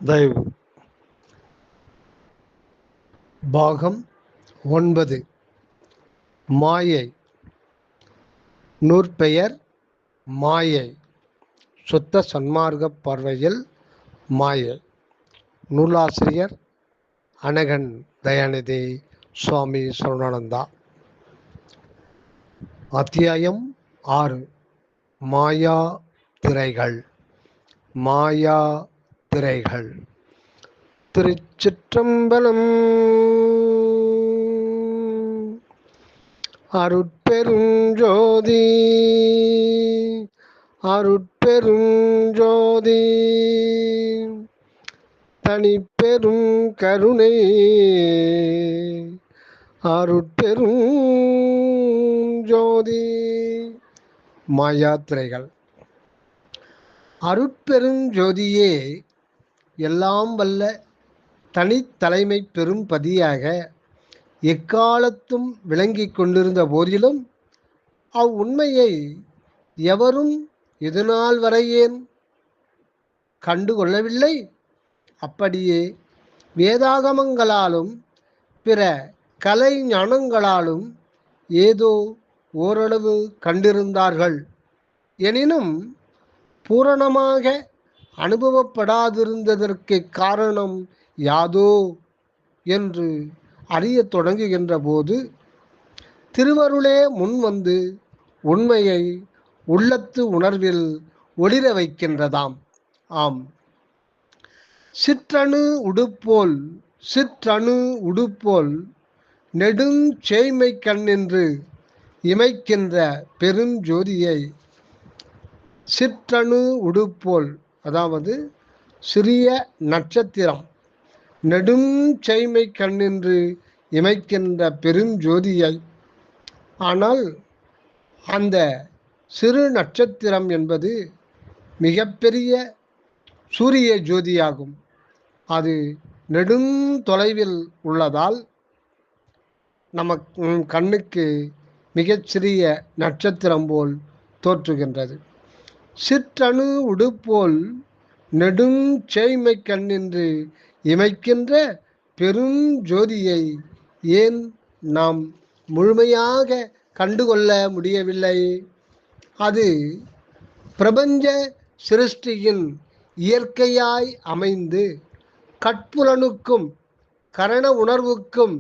தயவு பாகம் 9 மாயை. நூற்பெயர் மாயை. சுத்த சன்மார்க்க பார்வையில் மாயை. நூலாசிரியர் அனகன் தயாநிதி சுவாமி சரவணானந்தா. அத்தியாயம் 6. மாயா திரைகள். மாயா திரைகள். திருச்சிற்றம்பலம். அருட்பெருஞ்சோதி அருட்பெருஞ்சோதி தனிப்பெரும் கருணை அருட்பெரும் ஜோதி. மாயாத்திரைகள். அருட்பெருஞ்சோதியே எல்லாம் வல்ல தனித்தலைமை பெரும் பதியாக எக்காலத்தும் விளங்கி கொண்டிருந்த போதிலும் அவ்வுண்மையை எவரும் இதுநாள் வரையேன் கண்டுகொள்ளவில்லை. அப்படியே வேதாகமங்களாலும் பிற கலை ஞானங்களாலும் ஏதோ ஓரளவு கண்டிருந்தார்கள். எனினும் பூரணமாக அனுபவப்படாதிருந்ததற்கு காரணம் யாதோ என்று அறிய தொடங்குகின்ற போது திருவருளே முன்வந்து உண்மையை உள்ளத்து உணர்வில் ஒளிர வைக்கின்றதாம். ஆம், சிற்றணு உடுப்போல் நெடுஞ்சேய்மை கண்ணின்று இமைக்கின்ற பெருஞ்சோதியை சிற்றணு உடுப்போல், அதாவது சிறிய நட்சத்திரம், நெடுஞ்செய்மை கண்ணின்று இமைக்கின்ற பெருஞ்சோதியை, ஆனால் அந்த சிறு நட்சத்திரம் என்பது மிகப்பெரிய சூரிய ஜோதியாகும். அது நெடுந்தொலைவில் உள்ளதால் நமக்கு கண்ணுக்கு மிகச்சிறிய நட்சத்திரம் போல் தோற்றுகின்றது. சிற்றணு உடுப்போல் நெடுஞ்சேய்மை கண்ணின்று இமைக்கின்ற பெருஞ்சோதியை ஏன் நாம் முழுமையாக கண்டுகொள்ள முடியவில்லை? அது பிரபஞ்ச சிருஷ்டியின் இயற்கையாய் அமைந்து கட்புலனுக்கும் கரண உணர்வுக்கும்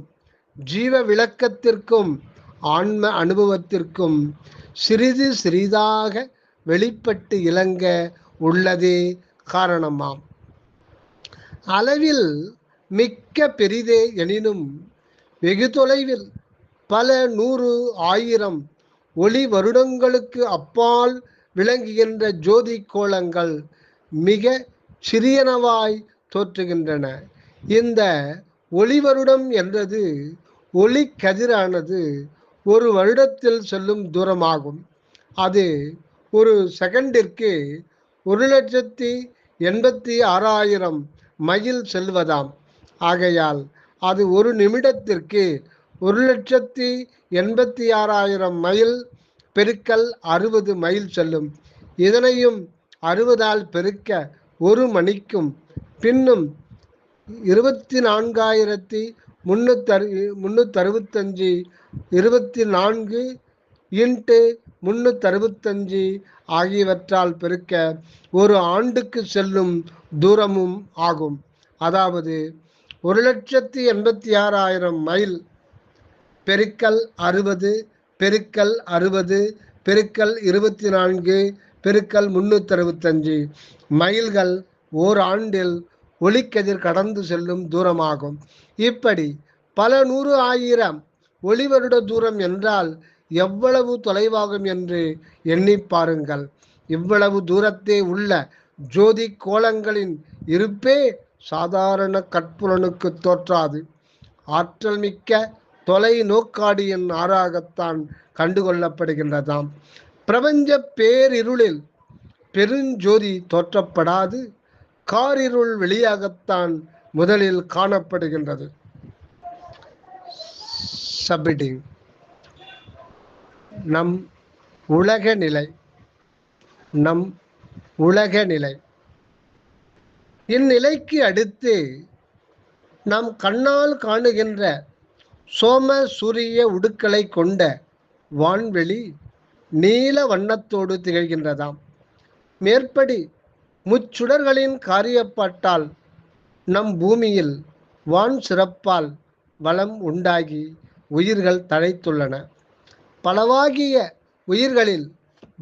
ஜீவ விளக்கத்திற்கும் ஆன்ம அனுபவத்திற்கும் சிறிது சிறிதாக வெளிப்பட்டு இலங்க உள்ளதே காரணமாம். அளவில் மிக்க பெரிதே எனினும் வெகு தொலைவில் பல 100, 1000 ஒளி வருடங்களுக்கு அப்பால் விளங்குகின்ற ஜோதி கோலங்கள் மிக சிறியனவாய் தோற்றுகின்றன. இந்த ஒளி வருடம் என்றது ஒளி கதிரானது ஒரு வருடத்தில் செல்லும் தூரமாகும். அது ஒரு செகண்டிற்கு 1,86,000 மைல் செல்வதாம். ஆகையால் அது ஒரு நிமிடத்திற்கு 1,86,000 மைல் பெருக்கல் 60 மைல் செல்லும். இதனையும் 60ஆல் பெருக்க ஒரு மணிக்கும் பின்னும் 24,365 24 × 365 ஆகியவற்றால் பெருக்க ஒரு ஆண்டுக்கு செல்லும் தூரமும் ஆகும். அதாவது 1,86,000 மைல் பெருக்கல் 60 பெருக்கல் 60 பெருக்கல் 24 பெருக்கல் 365 மைல்கள் ஓராண்டில் ஒளிக்கதிர் கடந்து செல்லும் தூரமாகும். இப்படி பல 100,000 ஒளி வருட தூரம் என்றால் எவ்வளவு தொலைவாகும் என்று எண்ணி பாருங்கள். இவ்வளவு தூரத்தே உள்ள ஜோதி கோலங்களின் இருப்பே சாதாரண கட்புலனுக்கு தோற்றாது. ஆற்றல் மிக்க தொலை நோக்காடியின் ஆறாகத்தான் கண்டுகொள்ளப்படுகின்றதாம். பிரபஞ்ச பேரிருளில் பெருஞ்சோதி தோற்றப்படாது காரிருள் வெளியாகத்தான் முதலில் காணப்படுகின்றது. சப்ஹெட்டிங். நம் உலக நிலை. இந்நிலைக்கு அடுத்து நாம் கண்ணால் காணுகின்ற சோம சூரிய உடுக்களை கொண்ட வான்வெளி நீல வண்ணத்தோடு திகழ்கின்றதாம். மேற்படி முச்சுடர்களின் காரியப்பாட்டால் நம் பூமியில் வான் சிறப்பால் வளம் உண்டாகி உயிர்கள் தழைத்துள்ளன. பலவாகிய உயிர்களில்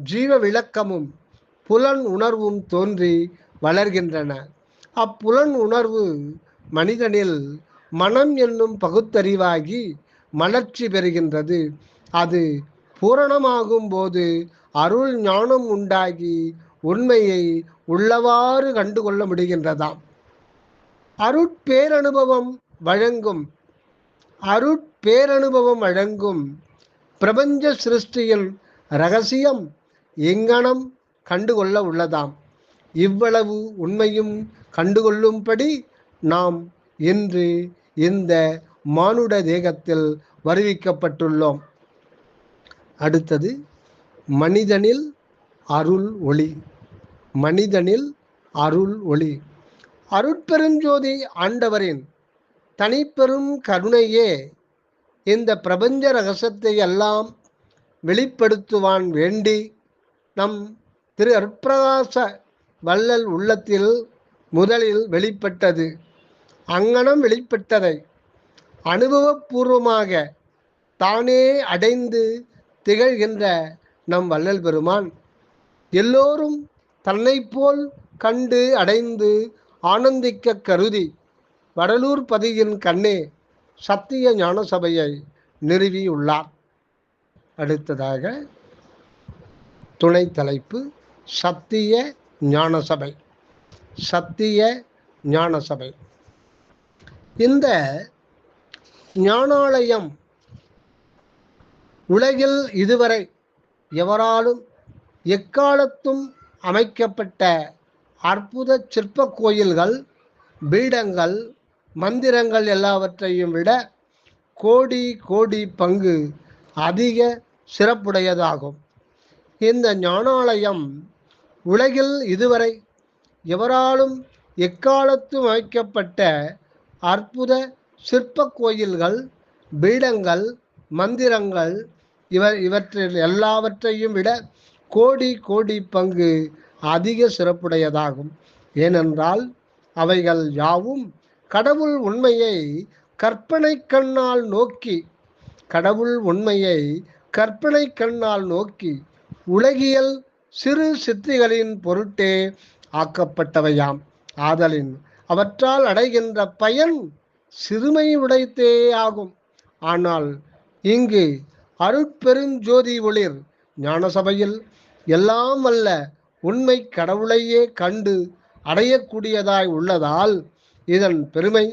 ஜீவ விளக்கமும் புலன் உணர்வும் தோன்றி வளர்கின்றன. அப்புலன் உணர்வு மனிதனில் மனம் என்னும் பகுத்தறிவாகி மலர்ச்சி பெறுகின்றது. அது பூரணமாகும் போது அருள் ஞானம் உண்டாகி உண்மையை உள்ளவாறு கண்டுகொள்ள முடிகின்றதாம். அருட்பேரனுபவம் வழங்கும் பிரபஞ்ச சிருஷ்டியின் இரகசியம் எங்கனம் கண்டுகொள்ள உள்ளதாம். இவ்வளவு உண்மையும் கண்டுகொள்ளும்படி நாம் இன்று இந்த மானுட தேகத்தில் வருவிக்கப்பட்டுள்ளோம். அடுத்தது மனிதனில் அருள் ஒளி. மனிதனில் அருள் ஒளி. அருட்பெருஞ்சோதி ஆண்டவரின் தனிப்பெரும் கருணையே இந்த பிரபஞ்ச ரகசியத்தை எல்லாம் வெளிப்படுத்துவான் வேண்டி நம் திரு அருட்பிரகாச வள்ளல் உள்ளத்தில் முதலில் வெளிப்பட்டது. அங்கனம் வெளிப்பட்டதை அனுபவபூர்வமாக தானே அடைந்து திகழ்கின்ற நம் வள்ளல் பெருமான் எல்லோரும் தன்னை போல் கண்டு அடைந்து ஆனந்திக்க கருதி வடலூர் பதியின் கண்ணே சத்திய ஞான சபையை நிறுவியுள்ளார். அடுத்ததாக துணை தலைப்பு சத்திய ஞான சபை. சத்திய ஞான சபை. இந்த ஞானாலயம் உலகில் இதுவரை எவராலும் எக்காலத்தும் அமைக்கப்பட்ட அற்புத சிற்ப கோயில்கள், பீடங்கள், மந்திரங்கள் எல்லாவற்றையும் விட கோடி கோடி பங்கு அதிக சிறப்புடையதாகும். இந்த ஞானாலயம் உலகில் இதுவரை எவராலும் எக்காலத்தும் அமைக்கப்பட்ட அற்புத சிற்ப கோயில்கள், பீடங்கள், மந்திரங்கள் இவற்றில் எல்லாவற்றையும் விட கோடி கோடி பங்கு அதிக சிறப்புடையதாகும். ஏனென்றால் அவைகள் யாவும் கடவுள் உண்மையை கற்பனை கண்ணால் நோக்கி உலகியல் சிறு சித்திகளின் பொருட்டே ஆக்கப்பட்டவையாம். ஆதலின் அவற்றால் அடைகின்ற பயன் சிறுமை உடைத்தே ஆகும். ஆனால் இங்கு அருட்பெருஞ்சோதி ஒளிர் ஞான சபையில் எல்லாம் வல்ல உண்மை கடவுளையே கண்டு அடையக்கூடியதாய் உள்ளதால் இதன் பெருமை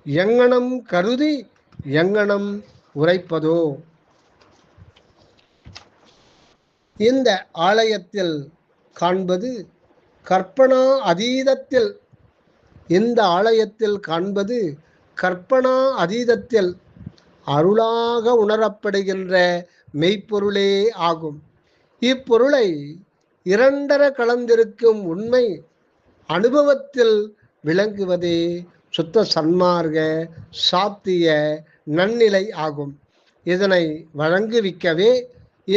எங்கனம் கருதி எங்கனம் உரைப்பதோ. இந்த ஆலயத்தில் காண்பது கற்பனா அதீதத்தில் அருளாக உணரப்படுகின்ற மெய்ப்பொருளே ஆகும். இப்பொருளை இரண்டர கலந்திருக்கும் உண்மை அனுபவத்தில் விளங்குவதே சுத்த சன்மார்க்க சாத்திய நன்னிலை ஆகும். இதனை வழங்குவிக்கவே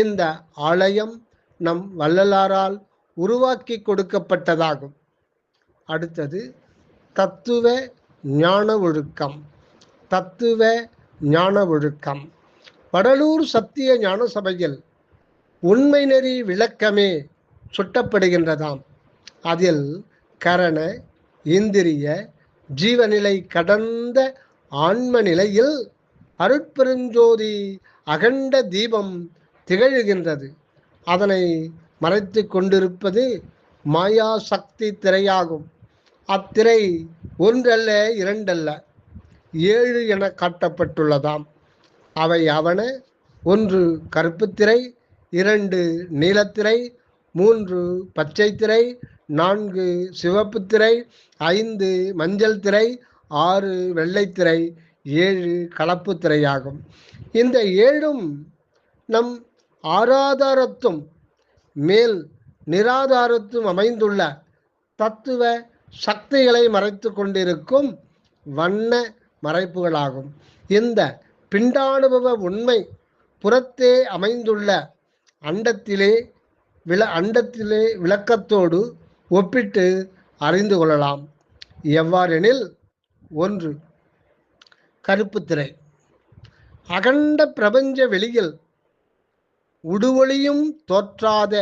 இந்த ஆலயம் நம் வள்ளலாரால் உருவாக்கி கொடுக்கப்பட்டதாகும். அடுத்தது தத்துவ ஞான ஒழுக்கம். தத்துவ ஞான ஒழுக்கம். வடலூர் சத்திய ஞான சபையில் உண்மை நெறி விளக்கமே சுட்டப்படுகின்றதாம். அதில் கரண இந்திரிய ஜீவநிலை கடந்த ஆன்ம நிலையில் அருட்பெருஞ்சோதி அகண்ட தீபம் திகழ்கின்றது. அதனை மறைத்து கொண்டிருப்பது மாயா சக்தி திரையாகும். அத்திரை ஒன்றல்ல இரண்டல்ல 7 என காட்டப்பட்டுள்ளதாம். அவை அவன: 1 கருப்பு திரை, 2 நீலத்திரை, 3 பச்சை திரை, 4 சிவப்பு திரை, 5 மஞ்சள் திரை, 6 வெள்ளைத்திரை, 7 கலப்பு திரையாகும். இந்த 7ம் நம் ஆராதாரத்தும் மேல் நிராதாரத்தும் அமைந்துள்ள தத்துவ சக்திகளை மறைத்து கொண்டிருக்கும் வண்ண மறைப்புகளாகும். இந்த பிண்டானுபவ உண்மை புறத்தே அமைந்துள்ள அண்டத்திலே விளக்கத்தோடு ஒப்பிட்டு அறிந்து கொள்ளலாம். எவ்வாறெனில், 1. கருப்பு திரை. அகண்ட பிரபஞ்ச வெளியில் உடுவொளியும் தோற்றாத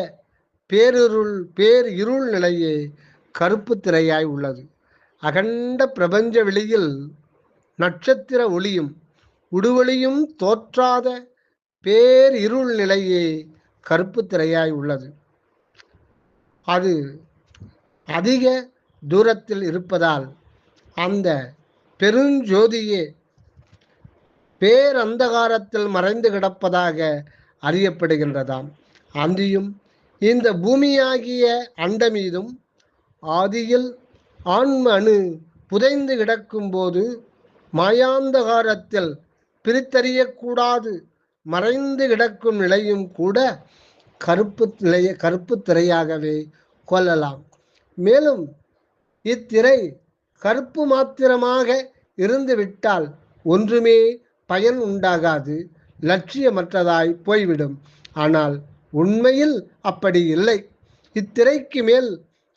பேரிருள் நிலையே கருப்பு திரையாய் உள்ளது. அகண்ட பிரபஞ்ச வெளியில் நட்சத்திர ஒளியும் உடுவொளியும் தோற்றாத பேரிருள் நிலையே கருப்பு திரையாய் உள்ளது. அது அதிக தூரத்தில் இருப்பதால் அந்த பெருஞ்சோதியே பேரந்தகாரத்தில் மறைந்து கிடப்பதாக அறியப்படுகின்றதாம். அந்தியும் இந்த பூமியாகிய அண்டமீதும் ஆதியில் ஆன்ம அணு புதைந்து கிடக்கும் போது மாயாந்தகாரத்தில் பிரித்தறியக்கூடாது மறைந்து கிடக்கும் நிலையும் கூட கருப்பு திரையாகவே கொள்ளலாம். மேலும் இத்திரை கருப்பு மாத்திரமாக இருந்துவிட்டால் ஒன்றுமே பயன் உண்டாகாது, லட்சியமற்றதாய் போய்விடும். ஆனால் உண்மையில் அப்படி இல்லை. இத்திரைக்கு மேல்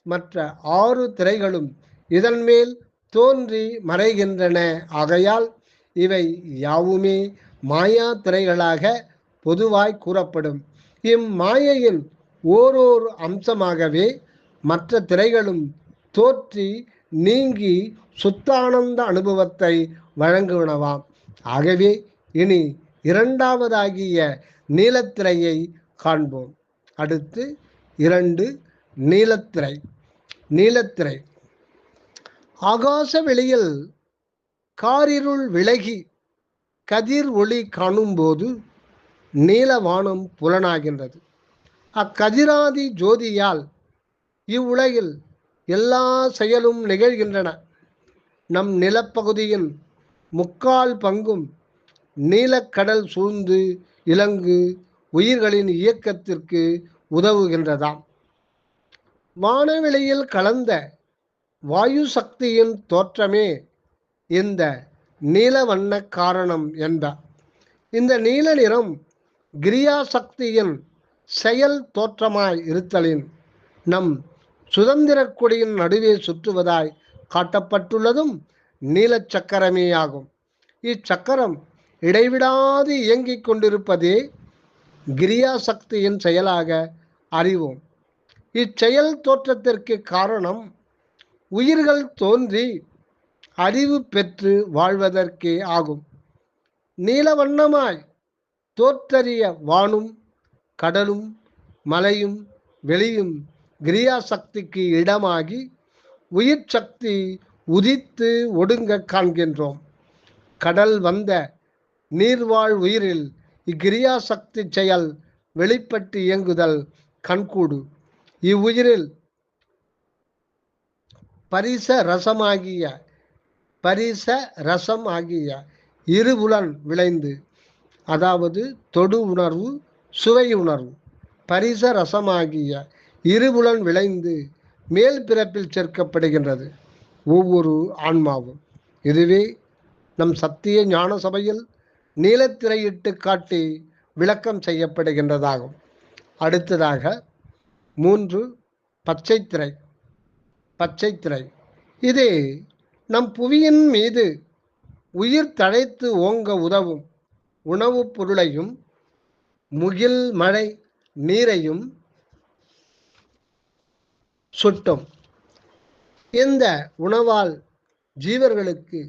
மற்ற 6 திரைகளும் இதன் மேல் தோன்றி மறைகின்றன. ஆகையால் இவை யாவுமே மாயா திரைகளாக பொதுவாய் கூறப்படும். இம்மாயையின் ஓரோரு அம்சமாகவே மற்ற திரைகளும் தோற்றி நீங்கி சுத்தானந்த அனுபவத்தை வழங்குவனவாம். ஆகவே இனி 2வதாகிய நீலத்திரையை காண்போம். அடுத்து 2. நீலத்திரை. நீலத்திரை ஆகாச வெளியில் காரிருள் விலகி கதிர் ஒளி காணும்போது நீலவானம் புலனாகின்றது. அக்கதிராதி ஜோதியால் இவ்வுலகில் எல்லா செயலும் நிகழ்கின்றன. நம் நிலப்பகுதியின் 3/4 பங்கும் நீலக்கடல் சூழ்ந்து இலங்கு உயிர்களின் இயக்கத்திற்கு உதவுகின்றதாம். வானவெளியில் கலந்த வாயு சக்தியின் தோற்றமே இந்த நீல வண்ண காரணம் என்பார். இந்த நீல நிறம் கிரியா சக்தியின் செயல் தோற்றமாய் இருத்தலின் நம் சுதந்திர கொடியின் நடுவே சுற்றுவதாய் காட்டப்பட்டுள்ளதும் நீலச் சக்கரமே ஆகும். இச்சக்கரம் இடைவிடாது இயங்கிக் கொண்டிருப்பதே கிரியா சக்தியின் செயலாக அறிவோம். இச்செயல் தோற்றத்திற்கு காரணம் உயிர்கள் தோன்றி அறிவு பெற்று வாழ்வதற்கே ஆகும். நீலவண்ணமாய் தோற்றறிய வானும் கடலும் மலையும் வெளியும் கிரியா சக்திக்கு இடமாகி உயிர் சக்தி உதித்து ஒடுங்க காண்கின்றோம். கடல் வந்த நீர்வாழ் உயிரில் இக்கிரியா சக்தி செயல் வெளிப்பட்டு இயங்குதல் கண்கூடு. இவ்வுயிரில் பரிச ரசம் ஆகிய இருபுலன் விளைந்து, அதாவது தொடு உணர்வு சுவை உணர்வு பரிச ரசமாகிய இருபுலன் விளைந்து மேல் பிறப்பில் சேர்க்கப்படுகின்றது ஒவ்வொரு ஆன்மாவும். இதுவே நம் சத்திய ஞான சபையில் நீலத்திரையிட்டு காட்டி விளக்கம் செய்யப்படுகின்றதாகும். அடுத்ததாக 3. பச்சைத்திரை. பச்சைத்திரை இது நம் புவியின் மீது உயிர் தழைத்து ஓங்க உதவும் உணவுப் பொருளையும் முகில் மழை நீரையும் சுட்டும். இந்த உணவால் ஜீவர்களுக்கு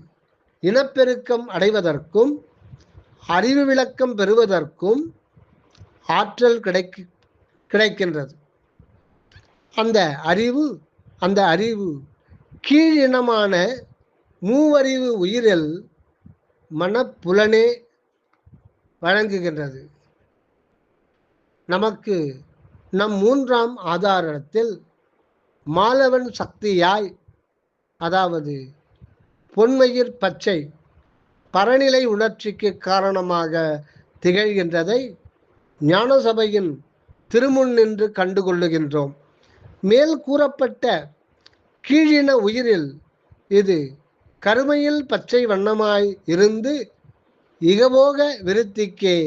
இனப்பெருக்கம் அடைவதற்கும் அறிவு விளக்கம் பெறுவதற்கும் ஆற்றல் கிடைக்கின்றது. அந்த அறிவு கீழினமான மூவறிவு உயிரில் மனப்புலனே வழங்குகின்றது. நமக்கு நம் 3ஆம் ஆதாரத்தில் மாலவன் சக்தியாய், அதாவது பொன்மயிர் பச்சை பரநிலை உணர்ச்சிக்கு காரணமாக திகழ்கின்றதை ஞான சபையின் திருமுன் நின்று கண்டுகொள்ளுகின்றோம். மேல் கூறப்பட்ட கீழின உயிரில் இது கருமையில் பச்சை வண்ணமாய் இருந்து இகபோக விருத்திக்கே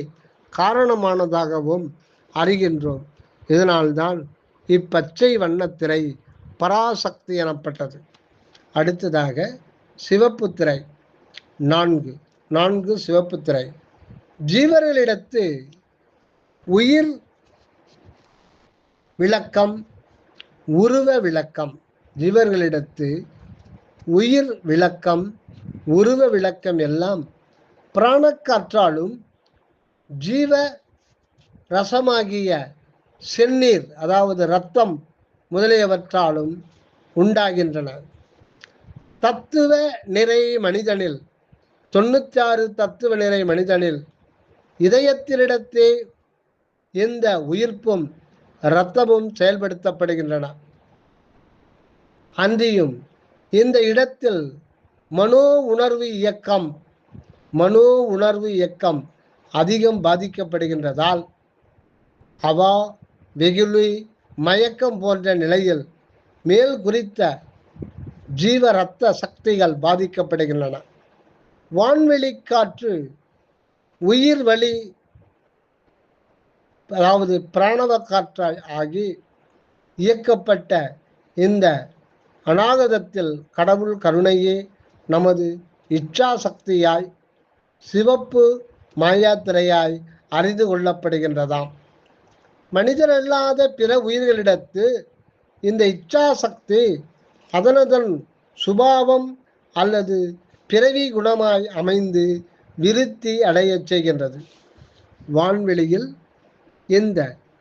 காரணமானதாகவும் அறிகின்றோம். இதனால்தான் இப்பச்சை வண்ணத்திரை பராசக்தி எனப்பட்டது. அடுத்ததாக சிவப்பு திரை. 4 சிவப்பு திரை. ஜீவர்களிடத்து உயிர் விளக்கம், உருவ விளக்கம். ஜீவர்களிடத்து உயிர் விளக்கம், உருவ விளக்கம் எல்லாம் பிராணக்காற்றாலும் ஜீவ ரசமாகிய செந்நீர், அதாவது இரத்தம் முதலியவற்றாலும் உண்டாகின்றன. தத்துவ நிறை மனிதனில் 96 தத்துவ நிறை மனிதனில் இதயத்தினிடத்தே இந்த உயிர்ப்பும் இரத்தமும் செயல்படுத்தப்படுகின்றன. அன்றியும் இந்த இடத்தில் மனோ உணர்வு இயக்கம் அதிகம் பாதிக்கப்படுகின்றதால் அவா, வெகுளி, மயக்கம் போன்ற நிலையில் மேல் குறித்த ஜீவ இரத்த சக்திகள் பாதிக்கப்படுகின்றன. வான்வெளி காற்று உயிர் வழி, அதாவது பிராணவ காற்றாய் ஆகி இயக்கப்பட்ட இந்த அநாகதத்தில் கடவுள் கருணையே நமது இச்சா சக்தியாய் சிவப்பு மாயாத்திரையாய் அறிந்து கொள்ளப்படுகின்றதாம். மனிதரல்லாத பிற உயிர்களிடத்து இந்த இச்சா சக்தி அதனதன் சுபாவம் அல்லது பிறவி குணமாய் அமைந்து விருத்தி அடைய செய்கின்றது. வான்வெளியில் இந்த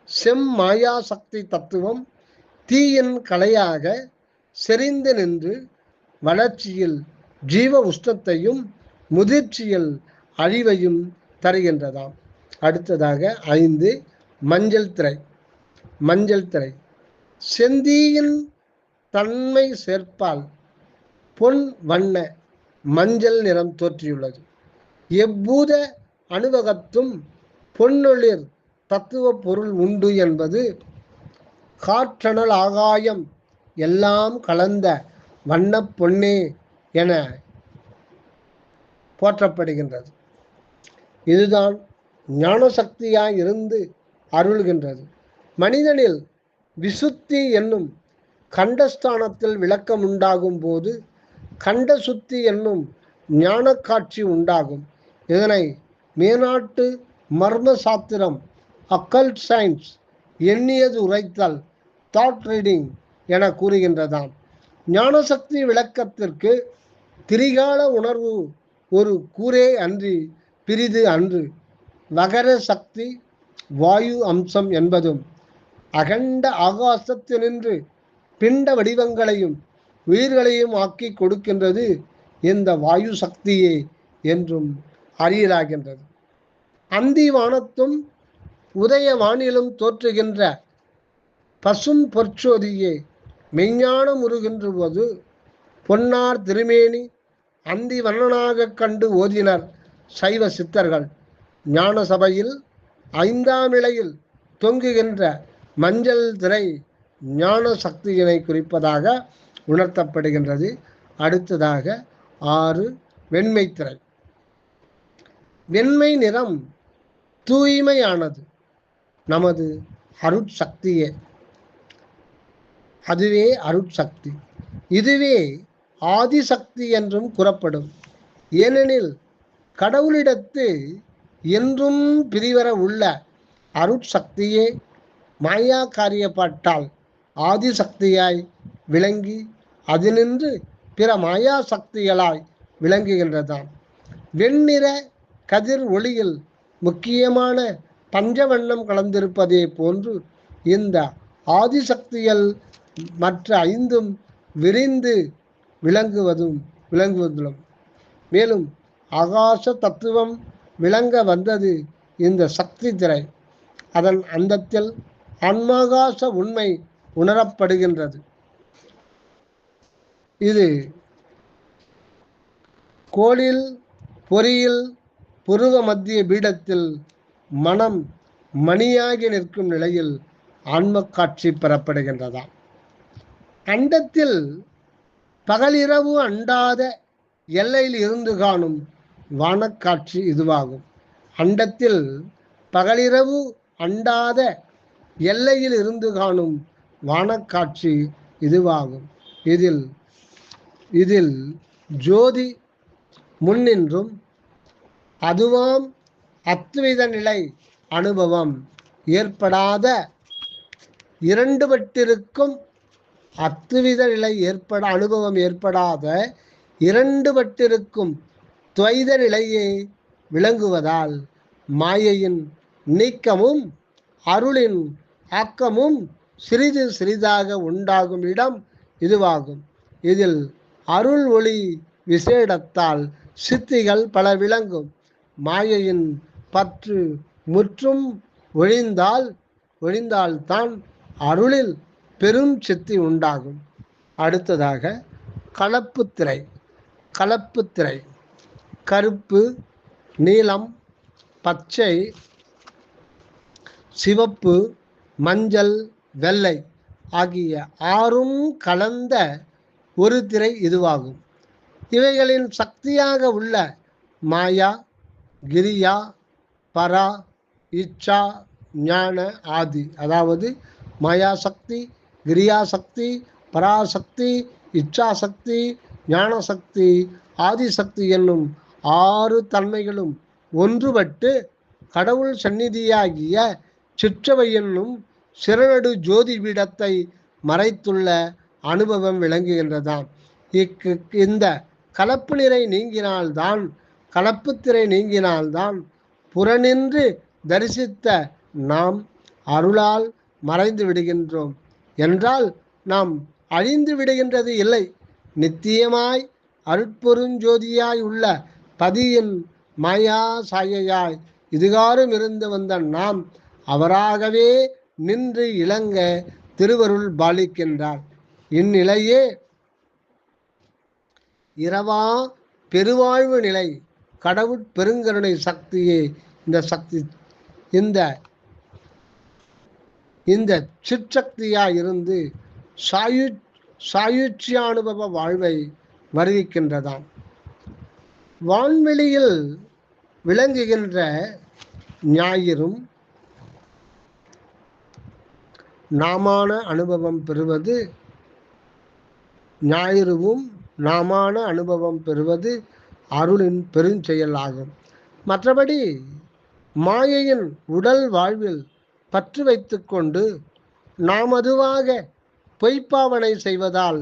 செம்மாயா சக்தி தத்துவம் தீயின் கலையாக செறிந்து நின்று வளர்ச்சியில் ஜீவ உஷ்ணத்தையும் முதிர்ச்சியில் அழிவையும் தருகின்றதாம். அடுத்ததாக 5 மஞ்சள் திரை. மஞ்சள் திரை செந்தீயின் தன்மை சேர்ப்பால் பொன் வண்ண மஞ்சள் நிறம் தோற்றியுள்ளது. எப்பூத அணுவகத்தும் பொன்னொளிர் தத்துவ பொருள் உண்டு என்பது காற்றனல் ஆகாயம் எல்லாம் கலந்த வண்ண பொன்னே என போற்றப்படுகின்றது. இதுதான் ஞானசக்தியாய் இருந்து அருள்கின்றது. மனிதனில் விசுத்தி என்னும் கண்டஸ்தானத்தில் விளக்கம் உண்டாகும் போது கண்ட சுத்தி என்னும் ஞான காட்சி உண்டாகும். இதனை மேனாட்டு மர்ம சாத்திரம், அக்கல்ட் சயின்ஸ், எண்ணியது உரைத்தல், தாட் ரீடிங் என கூறுகின்றதாம். ஞானசக்தி விளக்கத்திற்கு திரிகால உணர்வு ஒரு கூரே அன்றி பிரிது அன்று. வகர சக்தி வாயு அம்சம் என்பதும் அகண்ட ஆகாசத்தினின்று பிண்ட வடிவங்களையும் உயிர்களையும் ஆக்கி கொடுக்கின்றது இந்த வாயு சக்தியே என்றும் அறியலாகின்றது. அந்தி வானத்தும் உதய வானிலும் தோற்றுகின்ற பசும் பொற்சோதியே மெய்ஞானம் உருகின்ற போது பொன்னார் திருமேனி அந்தி வண்ணனாக கண்டு ஓதினர் சைவ சித்தர்கள். ஞான சபையில் 5ஆம் இலையில் தொங்குகின்ற மஞ்சள் திரை ஞான சக்தியினை குறிப்பதாக உணர்த்தப்படுகின்றது. அடுத்ததாக 6 வெண்மை திரை. வெண்மை நிறம் தூய்மையானது, நமது அருட்சக்தியே. அதுவே அருட்சக்தி. இதுவே ஆதிசக்தி என்றும் கூறப்படும். ஏனெனில் கடவுளிடத்து என்றும் பிரிவர உள்ள அருட்சக்தியே மாயா காரியப்பாட்டால் ஆதிசக்தியாய் விளங்கி அதினின்று பிற மாயா சக்திகளாய் விளங்குகின்றதாம். வெண்ணிற கதிர் ஒளியில் முக்கியமான பஞ்சவண்ணம் கலந்திருப்பதே போன்று இந்த ஆதிசக்திகள் மற்ற 5ம் விரிந்து விளங்குவதும் மேலும் ஆகாச தத்துவம் விளங்க வந்தது இந்த சக்தி திரை. அதன் அந்தத்தில் ஆன்மாகாச உண்மை உணரப்படுகின்றது. இது கோளில் பொறியில் புருவ மத்திய பீடத்தில் மனம் மணியாகி நிற்கும் நிலையில் ஆன்ம காட்சி பெறப்படுகின்றதாம். அண்டத்தில் பகலிரவு அண்டாத எல்லையில் இருந்து காணும் வானக்காட்சி இதுவாகும். அண்டத்தில் பகலிரவு அண்டாத எல்லையில் இருந்து காணும் வானக்காட்சி இதுவாகும். இதில் இதில் ஜோதி முன்னின்றும் அதுவாம் அத்வித நிலை அனுபவம் ஏற்படாத இரண்டுபட்டிருக்கும் அத்வித நிலை அனுபவம் ஏற்படாத இரண்டுபட்டிருக்கும் துவைத நிலையை விளங்குவதால் மாயையின் நீக்கமும் அருளின் ஆக்கமும் சிறிது சிறிதாக உண்டாகும் இடம் இதுவாகும். இதில் அருள் ஒளி விசேடத்தால் சித்திகள் பல விளங்கும். மாயையின் பற்று முற்றும் ஒழிந்தால்தான் அருளில் பெரும் சித்தி உண்டாகும். அடுத்ததாக கலப்புத்திரை. கலப்புத்திரை கருப்பு, நீலம், பச்சை, சிவப்பு, மஞ்சள், வெள்ளை ஆகிய ஆறும் கலந்த ஒரு திரை இதுவாகும். இவைகளின் சக்தியாக உள்ள மாயா, கிரியா, பரா, இச்சா, ஞான, ஆதி, அதாவது மாயாசக்தி, கிரியாசக்தி, பராசக்தி, இச்சாசக்தி, ஞானசக்தி, ஆதிசக்தி என்னும் ஆறு தன்மைகளும் ஒன்றுபட்டு கடவுள் சந்நிதியாகிய சிற்றவை என்னும் சிறநடு ஜோதி பீடத்தை மறைத்துள்ள அனுபவம் விளங்குகின்றதாம். இந்த கலப்பு நிறை கலப்புத்திரை நீங்கினால்தான் புறநின்று தரிசித்த நாம் அருளால் மறைந்து விடுகின்றோம் என்றால் நாம் அழிந்து விடுகின்றது இல்லை. நித்தியமாய் அருட்பெருஞ்சோதியாய் உள்ள பதியின் மாயா சாயையாய் இதுகாரும் இருந்து வந்த நாம் அவராகவே நின்று இளங்க திருவருள் பாலிக்கின்றார். இந்நிலையே இரவா பெருவாழ்வு நிலை. கடவுட் பெருங்கருணை சக்தியே இந்த சிற்சக்தியாய் இருந்து சாயுட்சியானுபவ வாழ்வை வருவிக்கின்றதாம். வான்வெளியில் விளங்குகின்ற ஞாயிறும் நாமான அனுபவம் பெறுவது அருளின் பெருஞ்செயல் ஆகும். மற்றபடி மாயையின் உடல் வாழ்வில் பற்று வைத்து கொண்டு நாம் அதுவாக பொய்ப்பாவனை செய்வதால்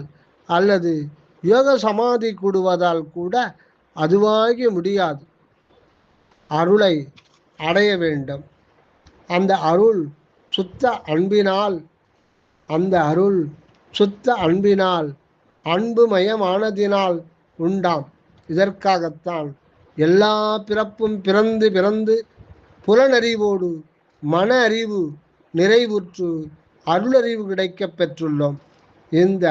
அல்லது யோக சமாதி கூடுவதால் கூட அதுவாகி முடியாது. அருளை அடைய வேண்டும். அந்த அருள் சுத்த அன்பினால் அன்புமயமானதினால் உண்டாம். இதற்காகத்தான் எல்லா பிறப்பும் பிறந்து புலனறிவோடு மன அறிவு நிறைவுற்று அருளறிவு கிடைக்க பெற்றுள்ளோம். இந்த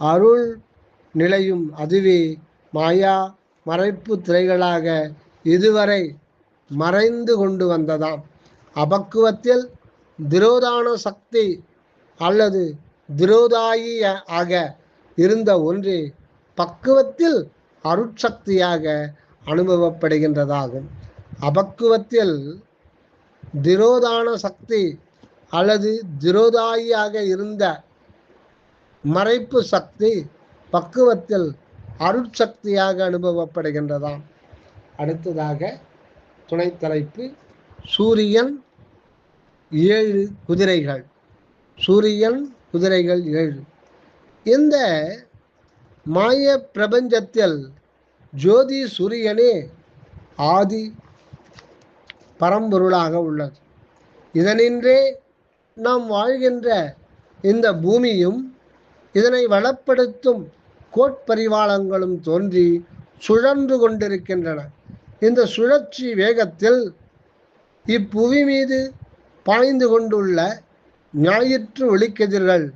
அருள் நிலையும் அதுவே மாயா மறைப்பு திரைகளாக இதுவரை மறைந்து கொண்டு வந்ததாம். அபக்குவத்தில் திரோதான சக்தி அல்லது திரோதாயி ஆக இருந்த ஒன்றே பக்குவத்தில் அருட்சக்தியாக அனுபவப்படுகின்றதாகும். அபக்குவத்தில் திரோதான சக்தி அல்லது திரோதாயியாக இருந்த மறைப்பு சக்தி பக்குவத்தில் அருட்சக்தியாக அனுபவப்படுகின்றதாம். அடுத்ததாக துணை தலைப்பு சூரியன் 7 குதிரைகள். சூரியன் குதிரைகள் 7. இந்த மாய பிரபஞ்சத்தில் ஜோதி சூரியனே ஆதி பரம்பொருளாக உள்ளது. இதனின்றே நாம் வாழ்கின்ற இந்த பூமியும் இதனை வளப்படுத்தும் கோட்பரிவாளங்களும் தோன்றி சுழன்று கொண்டிருக்கின்றன. இந்த சுழற்சி வேகத்தில் இப்புவி மீது பாய்ந்து கொண்டுள்ள ஞாயிற்று ஒளிக்கதிர்கள்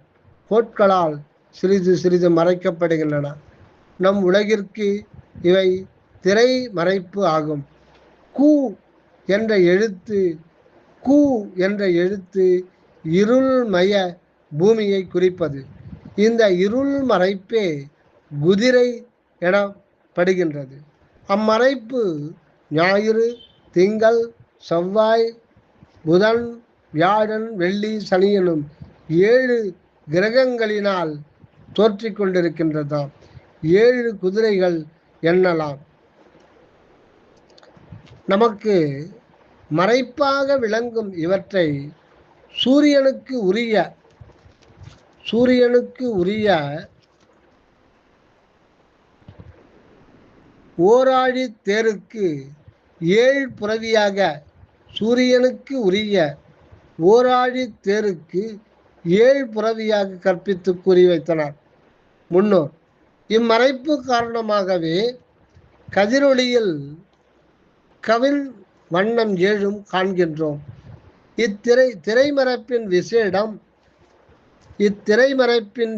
கோட்களால் சிறிது சிறிது மறைக்கப்படுகின்றன. நம் உலகிற்கு இவை திரை மறைப்பு ஆகும். கூ என்ற எழுத்து இருள்மய பூமியை குறிப்பது. இந்த இருள் மறைப்பே குதிரை எனப்படுகின்றது. அம்மறைப்பு ஞாயிறு, திங்கள், செவ்வாய், புதன், வியாழன், வெள்ளி, சனி எனும் 7 கிரகங்களினால் தோற்றிக் கொண்டிருக்கின்றதாம். 7 குதிரைகள் எண்ணலாம். நமக்கு மறைப்பாக விளங்கும் இவற்றை சூரியனுக்கு உரிய ஓராழி தேருக்கு 7 புரவியாக சூரியனுக்கு உரிய ஓராழி தேருக்கு 7 புரவியாக கற்பித்து கூறி வைத்தனர் முன்னோர். இம்மறைப்பு காரணமாகவே கதிரொளியில் கவின் வண்ணம் 7 காண்கின்றோம். இத்திரைமறைப்பின்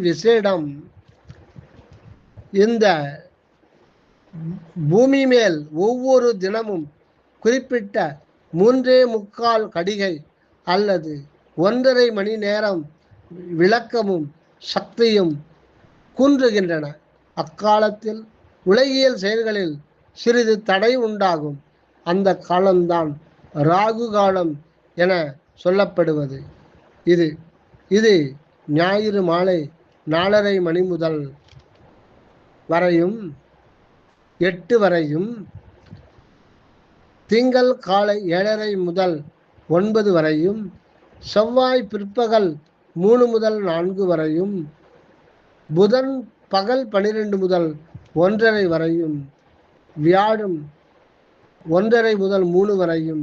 விசேடம் இந்த பூமி மேல் ஒவ்வொரு தினமும் குறிப்பிட்ட 3.25 கடிகை அல்லது 1.5 மணி நேரம் விளக்கமும் சக்தியும் குன்றுகின்றன. அக்காலத்தில் உலகியல் செயல்களில் சிறிது தடை உண்டாகும். அந்த காலம்தான் ராகு காலம் என சொல்லப்படுவது. இது ஞாயிறு மாலை 4:30 மணி முதல் 8 வரையும், திங்கள் காலை 7:30 முதல் 9 வரையும், செவ்வாய் பிற்பகல் 3 முதல் 4 வரையும், புதன் பகல் 12 முதல் 1:30 வரையும், வியாழன் 1:30 முதல் 3 வரையும்,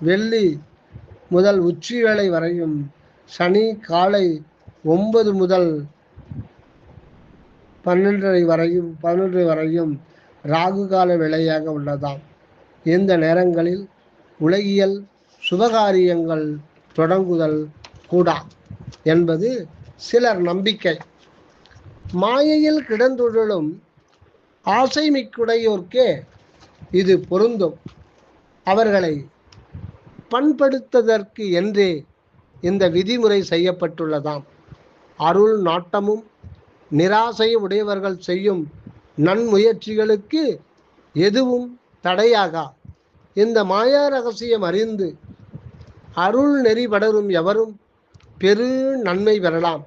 வெள்ளி முதல் உச்சி வேளை வரையும், சனி காலை 9 முதல் 11 வரையும் ராகு கால வேளையாக உள்ளதாம். இந்த நேரங்களில் உலகியல் சுபகாரியங்கள் தொடங்குதல் கூடா என்பது சிலர் நம்பிக்கை. மாயையில் கிடந்துழலும் ஆசை மிக்குடையோர்க்கே இது பொருந்தும். அவர்களை பண்படுத்ததற்கு என்றே இந்த விதிமுறை செய்யப்பட்டுள்ளதாம். அருள் நாட்டமும் நிராசையும் உடையவர்கள் செய்யும் நன்முயற்சிகளுக்கு எதுவும் தடையாகா. இந்த மாயா ரகசியம் அறிந்து அருள் நெறி படரும் எவரும் பெரு நன்மை பெறலாம்.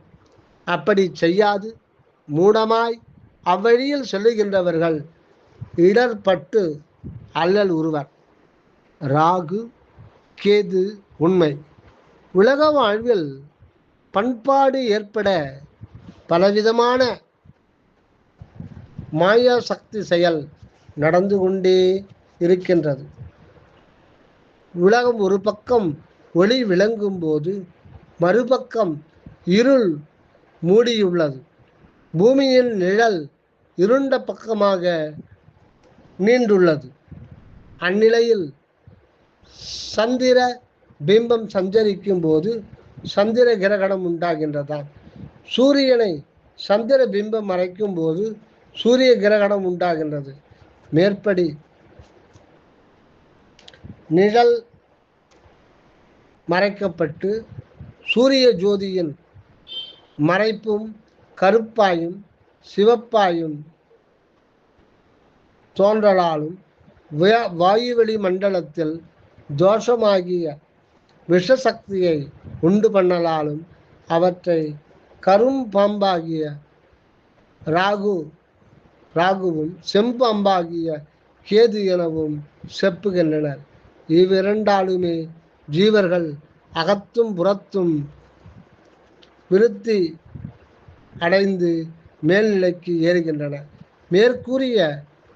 அப்படி செய்யாது மூடமாய் அவ்வழியில் செல்லுகின்றவர்கள் இடர்பட்டு அல்லல் உருவர். ராகு கேது உண்மை. உலக வாழ்வில் பண்பாடு ஏற்பட பலவிதமான மாயா சக்தி செயல் நடந்து கொண்டே இருக்கின்றது. உலகம் ஒரு பக்கம் ஒளி விளங்கும் போது மறுபக்கம் இருள் மூடியுள்ளது. பூமியின் நிழல் இருண்ட பக்கமாக நீண்டுள்ளது. அந்நிலையில் சந்திர பிம்பம் சஞ்சரிக்கும் போது சந்திர கிரகணம் உண்டாகின்றதாம். சூரியனை சந்திர பிம்பம் மறைக்கும் போது சூரிய கிரகணம் உண்டாகின்றது. மேற்படி நிழல் மறைக்கப்பட்டு சூரிய ஜோதியின் மறைப்பும் கருப்பாயும் சிவப்பாயும் தோன்றலாலும் வாயுவெளி மண்டலத்தில் தோஷமாகிய விஷசக்தியை உண்டு பண்ணலாலும் அவற்றை கரும்பாம்பாகிய ராகுவும் செம்பாம்பாகிய கேது எனவும் செப்புகின்றனர். இவ்விரண்டாலுமே ஜீவர்கள் அகத்தும் புறத்தும் விருத்தி அடைந்து மேல்நிலைக்கு ஏறுகின்றன. மேற்கூறிய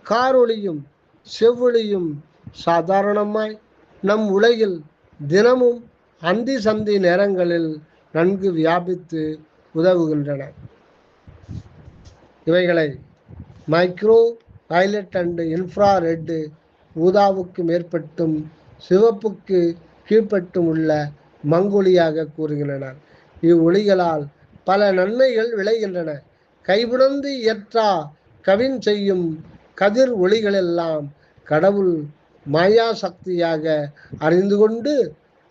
காரொளியும் செவ்வொளியும் சாதாரணமாய் நம் உலகில் தினமும் அந்தி சந்தி நேரங்களில் நன்கு வியாபித்து உதவுகின்றன. இவைகளை மைக்ரோ வயலட் அண்டு இன்ஃப்ராரெட் ஊதாவுக்கு மேற்பட்டும் சிவப்புக்கு கீழ்ப்பட்டும் உள்ள மங்கொலியாக கூறுகின்றனர். இவ்வொளிகளால் பல நன்மைகள் விளைகின்றன. கைபுணர்ந்து இயற்றா கவின் செய்யும் கதிர் ஒளிகளெல்லாம் கடவுள் மாயா சக்தியாக அறிந்து கொண்டு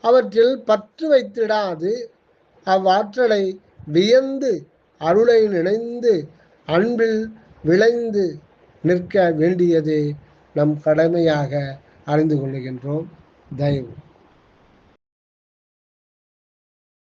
அவற்றில் பற்று வைத்திடாது அவ்வாற்றலை வியந்து அருளை நினைந்து அன்பில் விளைந்து நிற்க வேண்டியது நம் கடமையாக அறிந்து கொள்கின்றோம். தயவு.